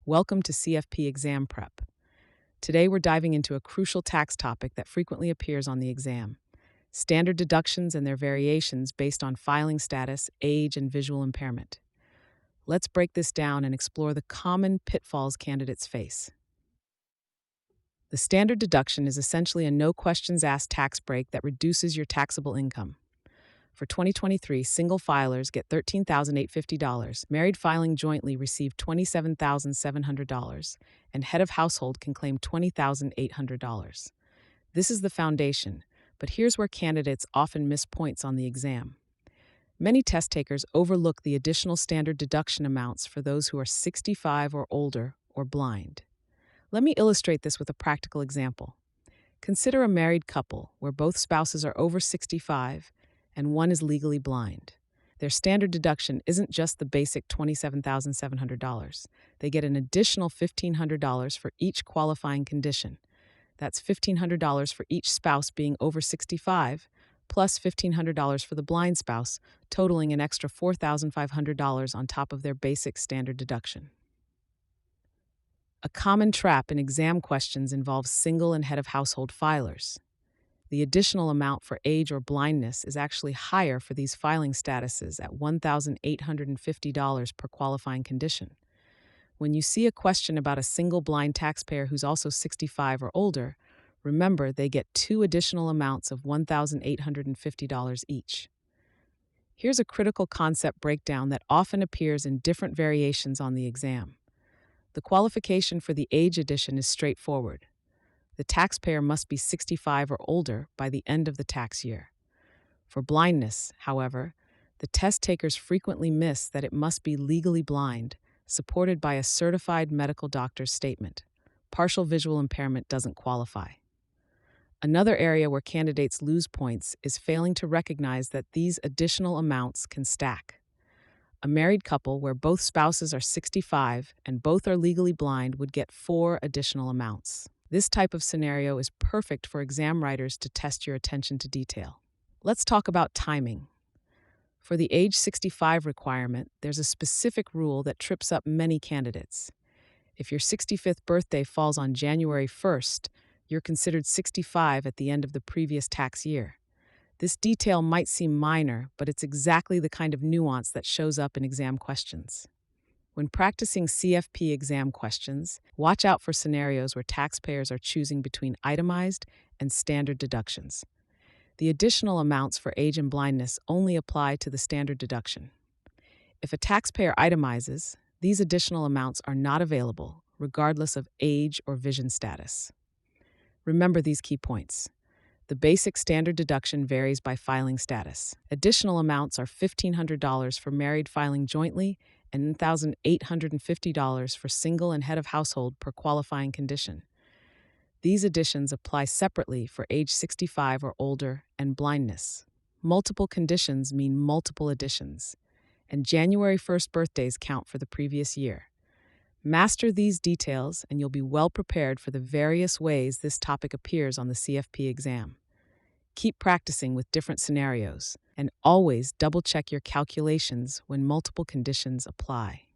Welcome to CFP Exam Prep. Today we're diving into a crucial tax topic that frequently appears on the exam: standard deductions and their variations based on filing status, age, and visual impairment. Let's break this down and explore the common pitfalls candidates face. The standard deduction is essentially a no questions asked tax break that reduces your taxable income. For 2023, single filers get $13,850, married filing jointly receive $27,700, and head of household can claim $20,800. This is the foundation, but here's where candidates often miss points on the exam. Many test takers overlook the additional standard deduction amounts for those who are 65 or older or blind. Let me illustrate this with a practical example. Consider a married couple where both spouses are over 65 and one is legally blind. Their standard deduction isn't just the basic $27,700. They get an additional $1,500 for each qualifying condition. That's $1,500 for each spouse being over 65, plus $1,500 for the blind spouse, totaling an extra $4,500 on top of their basic standard deduction. A common trap in exam questions involves single and head of household filers. The additional amount for age or blindness is actually higher for these filing statuses at $1,850 per qualifying condition. When you see a question about a single blind taxpayer who's also 65 or older, remember they get two additional amounts of $1,850 each. Here's a critical concept breakdown that often appears in different variations on the exam. The qualification for the age addition is straightforward. The taxpayer must be 65 or older by the end of the tax year. For blindness, however, the test takers frequently miss that it must be legally blind, supported by a certified medical doctor's statement. Partial visual impairment doesn't qualify. Another area where candidates lose points is failing to recognize that these additional amounts can stack. A married couple where both spouses are 65 and both are legally blind would get 4 additional amounts. This type of scenario is perfect for exam writers to test your attention to detail. Let's talk about timing. For the age 65 requirement, there's a specific rule that trips up many candidates. If your 65th birthday falls on January 1st, you're considered 65 at the end of the previous tax year. This detail might seem minor, but it's exactly the kind of nuance that shows up in exam questions. When practicing CFP exam questions, watch out for scenarios where taxpayers are choosing between itemized and standard deductions. The additional amounts for age and blindness only apply to the standard deduction. If a taxpayer itemizes, these additional amounts are not available, regardless of age or vision status. Remember these key points. The basic standard deduction varies by filing status. Additional amounts are $1,500 for married filing jointly and $1,850 for single and head of household per qualifying condition. These additions apply separately for age 65 or older and blindness. Multiple conditions mean multiple additions, and January 1st birthdays count for the previous year. Master these details and you'll be well prepared for the various ways this topic appears on the CFP exam. Keep practicing with different scenarios, and always double-check your calculations when multiple conditions apply.